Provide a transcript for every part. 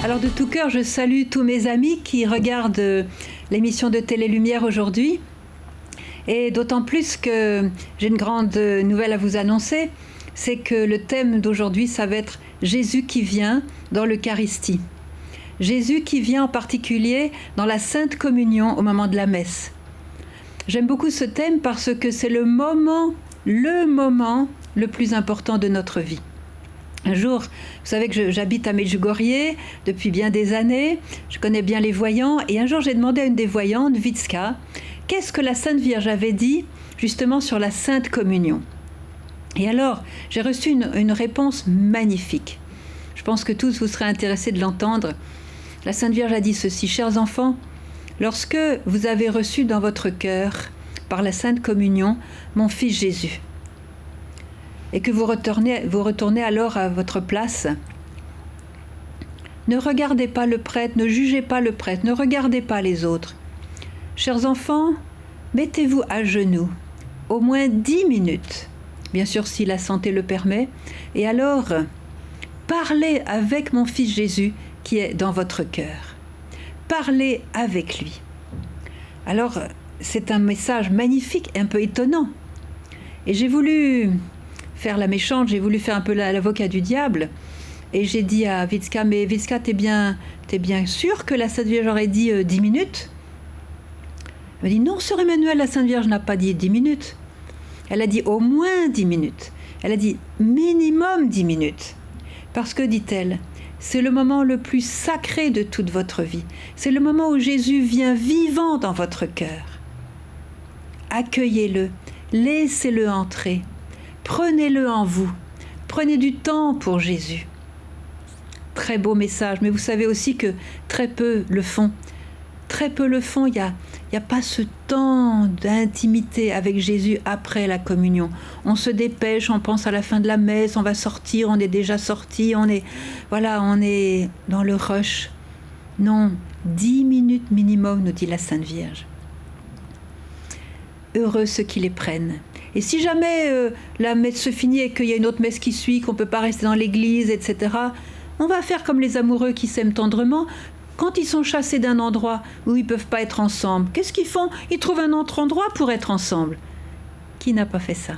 Alors de tout cœur, je salue tous mes amis qui regardent l'émission de Télé Lumière aujourd'hui. Et d'autant plus que j'ai une grande nouvelle à vous annoncer, c'est que le thème d'aujourd'hui, ça va être Jésus qui vient dans l'Eucharistie. Jésus qui vient en particulier dans la Sainte Communion au moment de la messe. J'aime beaucoup ce thème parce que c'est le moment le plus important de notre vie. Un jour, vous savez que j'habite à Medjugorje depuis bien des années, je connais bien les voyants, et un jour j'ai demandé à une des voyantes, Vitska, qu'est-ce que la Sainte Vierge avait dit justement sur la Sainte Communion. Et alors, j'ai reçu une réponse magnifique. Je pense que tous vous serez intéressés de l'entendre. La Sainte Vierge a dit ceci: chers enfants, lorsque vous avez reçu dans votre cœur, par la Sainte Communion, mon Fils Jésus, et que vous retournez alors à votre place, ne regardez pas le prêtre, ne jugez pas le prêtre, ne regardez pas les autres. Chers enfants, mettez-vous à genoux, au moins 10 minutes, bien sûr si la santé le permet, et alors parlez avec mon Fils Jésus qui est dans votre cœur. Parlez avec lui. Alors, c'est un message magnifique, un peu étonnant. Et j'ai voulu faire la méchante, j'ai voulu faire un peu l'avocat du diable. Et j'ai dit à Vitska, mais Vitska, t'es bien sûre que la Sainte Vierge aurait dit 10 minutes? Elle m'a dit, non, sœur Emmanuel, la Sainte Vierge n'a pas dit 10 minutes. Elle a dit au moins 10 minutes. Elle a dit minimum 10 minutes. Parce que, dit-elle, c'est le moment le plus sacré de toute votre vie. C'est le moment où Jésus vient vivant dans votre cœur. Accueillez-le, laissez-le entrer. Prenez-le en vous. Prenez du temps pour Jésus. Très beau message, mais vous savez aussi que très peu le font. Très peu le font. Il y a pas ce temps d'intimité avec Jésus après la communion. On se dépêche, on pense à la fin de la messe, on va sortir, on est déjà sorti, on est dans le rush. Non, 10 minutes minimum, nous dit la Sainte Vierge. Heureux ceux qui les prennent. Et si jamais la messe se finit et qu'il y a une autre messe qui suit, qu'on ne peut pas rester dans l'église, etc., on va faire comme les amoureux qui s'aiment tendrement. Quand ils sont chassés d'un endroit où ils ne peuvent pas être ensemble, qu'est-ce qu'ils font? Ils trouvent un autre endroit pour être ensemble. Qui n'a pas fait ça?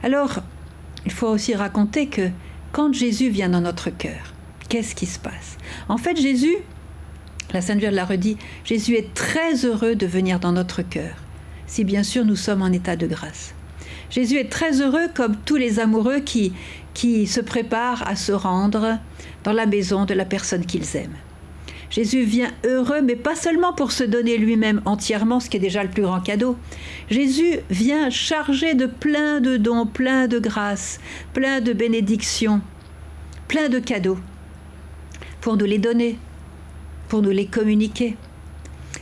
Alors, il faut aussi raconter que quand Jésus vient dans notre cœur, qu'est-ce qui se passe? En fait, Jésus, la Sainte Vierge l'a redit, Jésus est très heureux de venir dans notre cœur, si bien sûr nous sommes en état de grâce. Jésus est très heureux comme tous les amoureux qui se préparent à se rendre dans la maison de la personne qu'ils aiment. Jésus vient heureux, mais pas seulement pour se donner lui-même entièrement, ce qui est déjà le plus grand cadeau. Jésus vient chargé de plein de dons, plein de grâces, plein de bénédictions, plein de cadeaux, pour nous les donner, pour nous les communiquer.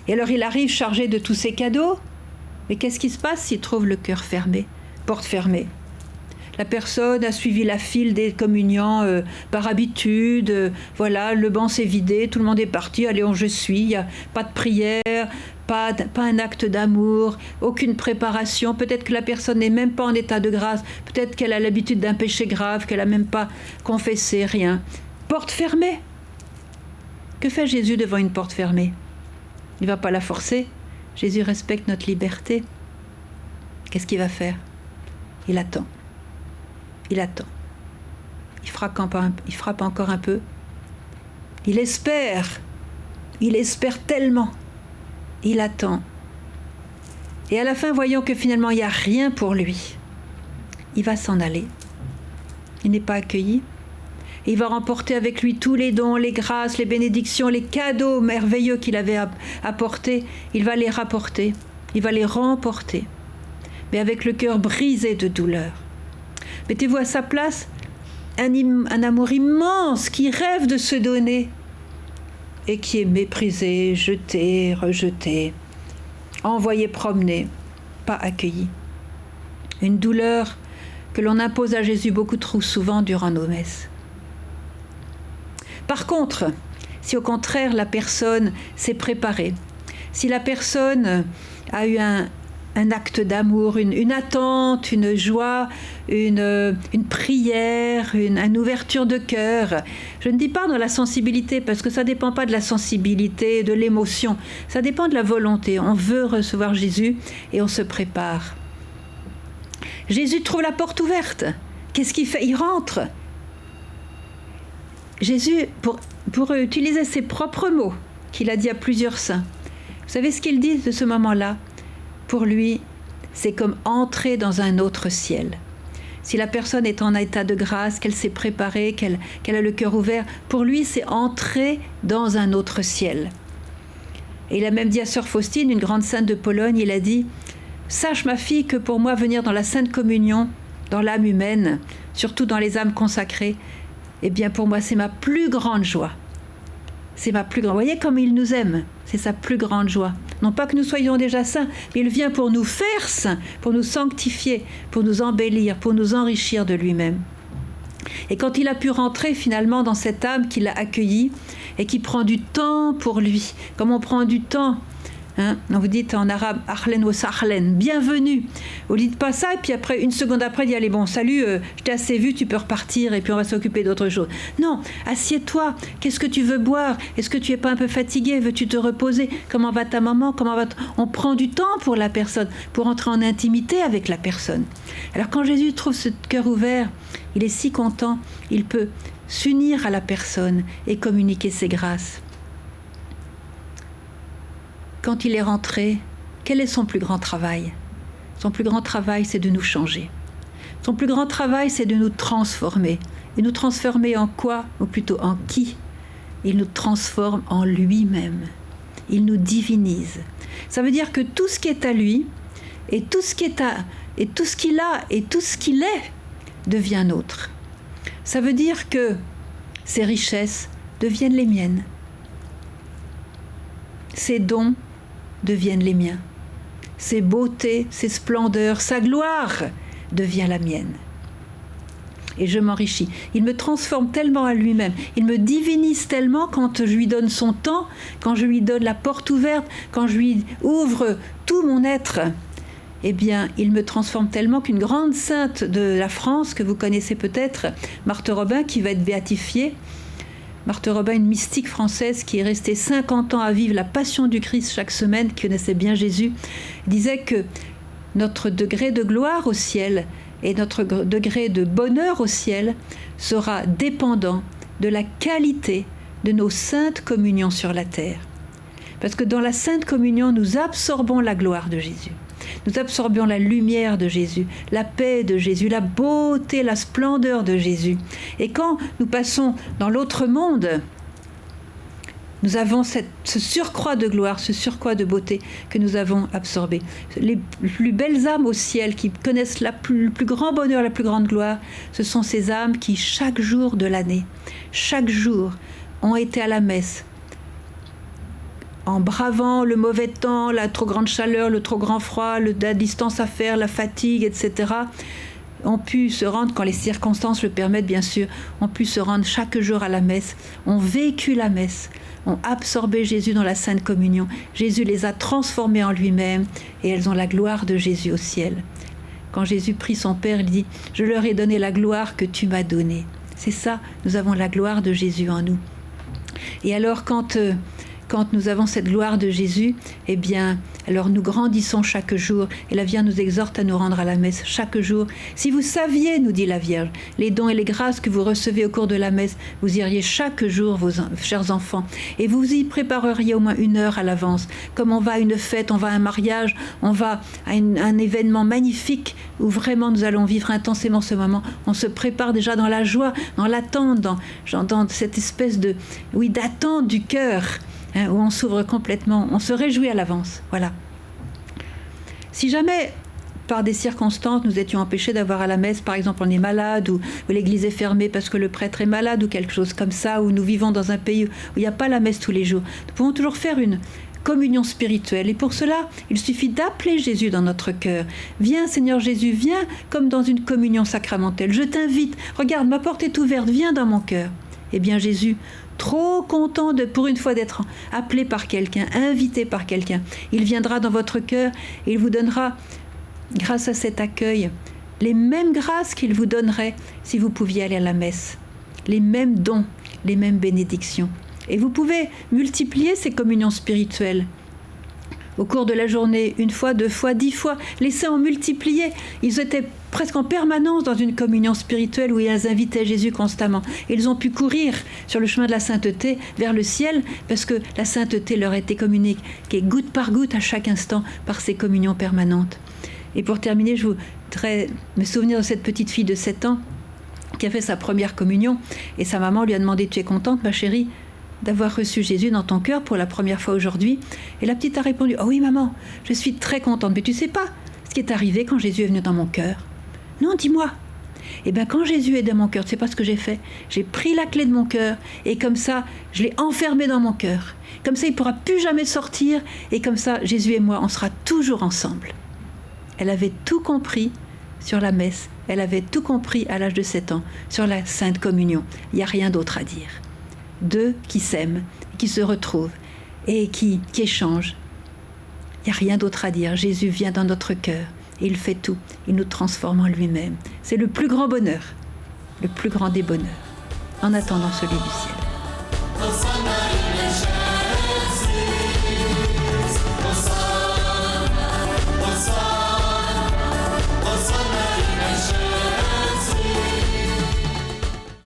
Et alors il arrive chargé de tous ces cadeaux, mais qu'est-ce qui se passe s'il trouve le cœur fermé, porte fermée? La personne a suivi la file des communiants par habitude, voilà, le banc s'est vidé, tout le monde est parti, allez, je suis, il n'y a pas de prière, pas un acte d'amour, aucune préparation, peut-être que la personne n'est même pas en état de grâce, peut-être qu'elle a l'habitude d'un péché grave, qu'elle n'a même pas confessé, rien. Porte fermée. Que fait Jésus devant une porte fermée? Il ne va pas la forcer. Jésus respecte notre liberté. Qu'est-ce qu'il va faire? Il attend. Il attend. Il frappe encore un peu. Il espère tellement. Il attend. Et à la fin, voyant que finalement, il n'y a rien pour lui, il va s'en aller. Il n'est pas accueilli. Et il va remporter avec lui tous les dons, les grâces, les bénédictions, les cadeaux merveilleux qu'il avait apportés. Il va les rapporter. Il va les remporter. Mais avec le cœur brisé de douleur. Mettez-vous à sa place, un amour immense qui rêve de se donner et qui est méprisé, jeté, rejeté, envoyé promener, pas accueilli. Une douleur que l'on impose à Jésus beaucoup trop souvent durant nos messes. Par contre, si au contraire la personne s'est préparée, si la personne a eu un un acte d'amour, une attente, une joie, une prière, une ouverture de cœur. Je ne dis pas dans la sensibilité, parce que ça ne dépend pas de la sensibilité, de l'émotion. Ça dépend de la volonté. On veut recevoir Jésus et on se prépare. Jésus trouve la porte ouverte. Qu'est-ce qu'il fait? Il rentre. Jésus, pour utiliser ses propres mots, qu'il a dit à plusieurs saints, vous savez ce qu'il dit de ce moment-là? Pour lui, c'est comme entrer dans un autre ciel. Si la personne est en état de grâce, qu'elle s'est préparée, qu'elle a le cœur ouvert, pour lui, c'est entrer dans un autre ciel. Et il a même dit à sœur Faustine, une grande sainte de Pologne, il a dit « Sache, ma fille, que pour moi, venir dans la Sainte Communion, dans l'âme humaine, surtout dans les âmes consacrées, eh bien pour moi, c'est ma plus grande joie. C'est ma plus grande. Vous voyez comme il nous aime, c'est sa plus grande joie. Non pas que nous soyons déjà saints, mais il vient pour nous faire saints, pour nous sanctifier, pour nous embellir, pour nous enrichir de lui-même. Et quand il a pu rentrer finalement dans cette âme qu'il a accueillie et qui prend du temps pour lui, comme on prend du temps, vous dites en arabe ahlen wa sahlen, bienvenue. Vous dites pas ça et puis après une seconde après dit allez bon salut, je t'ai assez vu, tu peux repartir et puis on va s'occuper d'autre chose. Non, assieds-toi. Qu'est-ce que tu veux boire? Est-ce que tu es pas un peu fatigué? Veux-tu te reposer? Comment va ta maman? On prend du temps pour la personne, pour entrer en intimité avec la personne. Alors quand Jésus trouve ce cœur ouvert, il est si content, il peut s'unir à la personne et communiquer ses grâces. Quand il est rentré, quel est son plus grand travail? Son plus grand travail, c'est de nous changer. Son plus grand travail, c'est de nous transformer. Et nous transformer en quoi? Ou plutôt en qui? Il nous transforme en lui-même. Il nous divinise. Ça veut dire que tout ce qui est à lui, et tout ce qui est et tout ce qu'il a, et tout ce qu'il est, devient nôtre. Ça veut dire que ses richesses deviennent les miennes. Ses dons deviennent les miens. Ses beautés, ses splendeurs, sa gloire devient la mienne. Et je m'enrichis. Il me transforme tellement à lui-même. Il me divinise tellement quand je lui donne son temps, quand je lui donne la porte ouverte, quand je lui ouvre tout mon être. Eh bien, il me transforme tellement qu'une grande sainte de la France, que vous connaissez peut-être, Marthe Robin, qui va être béatifiée, Marthe Robin, une mystique française qui est restée 50 ans à vivre la passion du Christ chaque semaine, qui connaissait bien Jésus, disait que notre degré de gloire au ciel et notre degré de bonheur au ciel sera dépendant de la qualité de nos saintes communions sur la terre. Parce que dans la sainte communion, nous absorbons la gloire de Jésus. Nous absorbions la lumière de Jésus, la paix de Jésus, la beauté, la splendeur de Jésus. Et quand nous passons dans l'autre monde, nous avons ce surcroît de gloire, ce surcroît de beauté que nous avons absorbé. Les plus belles âmes au ciel qui connaissent le plus grand bonheur, la plus grande gloire, ce sont ces âmes qui, chaque jour de l'année, chaque jour, ont été à la messe, en bravant le mauvais temps, la trop grande chaleur, le trop grand froid, la distance à faire, la fatigue, etc., ont pu se rendre, quand les circonstances le permettent bien sûr, ont pu se rendre chaque jour à la messe, ont vécu la messe, ont absorbé Jésus dans la Sainte Communion. Jésus les a transformées en lui-même et elles ont la gloire de Jésus au ciel. Quand Jésus prie son Père, il dit « Je leur ai donné la gloire que tu m'as donnée ». C'est ça, nous avons la gloire de Jésus en nous. Et alors quand nous avons cette gloire de Jésus, eh bien, alors nous grandissons chaque jour. Et la Vierge nous exhorte à nous rendre à la messe chaque jour. Si vous saviez, nous dit la Vierge, les dons et les grâces que vous recevez au cours de la messe, vous iriez chaque jour, vos chers enfants, et vous y prépareriez au moins 1 heure à l'avance. Comme on va à une fête, on va à un mariage, on va à un événement magnifique où vraiment nous allons vivre intensément ce moment. On se prépare déjà dans la joie, dans l'attente, dans cette espèce d'attente du cœur. Où on s'ouvre complètement, on se réjouit à l'avance. Voilà. Si jamais, par des circonstances, nous étions empêchés d'avoir à la messe, par exemple on est malade, ou l'église est fermée parce que le prêtre est malade, ou quelque chose comme ça, ou nous vivons dans un pays où il n'y a pas la messe tous les jours, nous pouvons toujours faire une communion spirituelle. Et pour cela, il suffit d'appeler Jésus dans notre cœur. Viens Seigneur Jésus, viens comme dans une communion sacramentelle. Je t'invite, regarde, ma porte est ouverte, viens dans mon cœur. Eh bien Jésus, trop content pour une fois d'être appelé par quelqu'un, invité par quelqu'un, il viendra dans votre cœur et il vous donnera, grâce à cet accueil, les mêmes grâces qu'il vous donnerait si vous pouviez aller à la messe, les mêmes dons, les mêmes bénédictions. Et vous pouvez multiplier ces communions spirituelles. Au cours de la journée, 1 fois, 2 fois, 10 fois, les saints ont multiplié. Ils étaient presque en permanence dans une communion spirituelle où ils invitaient Jésus constamment. Ils ont pu courir sur le chemin de la sainteté vers le ciel parce que la sainteté leur était communiquée goutte par goutte à chaque instant par ces communions permanentes. Et pour terminer, je voudrais me souvenir de cette petite fille de 7 ans qui a fait sa première communion et sa maman lui a demandé « Tu es contente, ma chérie, d'avoir reçu Jésus dans ton cœur pour la première fois aujourd'hui ?» Et la petite a répondu « Oh oui maman, je suis très contente, mais tu sais pas ce qui est arrivé quand Jésus est venu dans mon cœur ?» « Non, dis-moi. » Eh bien quand Jésus est dans mon cœur, tu sais pas ce que j'ai fait? J'ai pris la clé de mon cœur et comme ça, je l'ai enfermé dans mon cœur. Comme ça, il ne pourra plus jamais sortir et comme ça, Jésus et moi, on sera toujours ensemble. Elle avait tout compris sur la messe. Elle avait tout compris à l'âge de 7 ans sur la Sainte Communion. Il n'y a rien d'autre à dire. Deux qui s'aiment, qui se retrouvent et qui échangent. Il n'y a rien d'autre à dire. Jésus vient dans notre cœur et il fait tout. Il nous transforme en lui-même. C'est le plus grand bonheur, le plus grand des bonheurs, en attendant celui du ciel.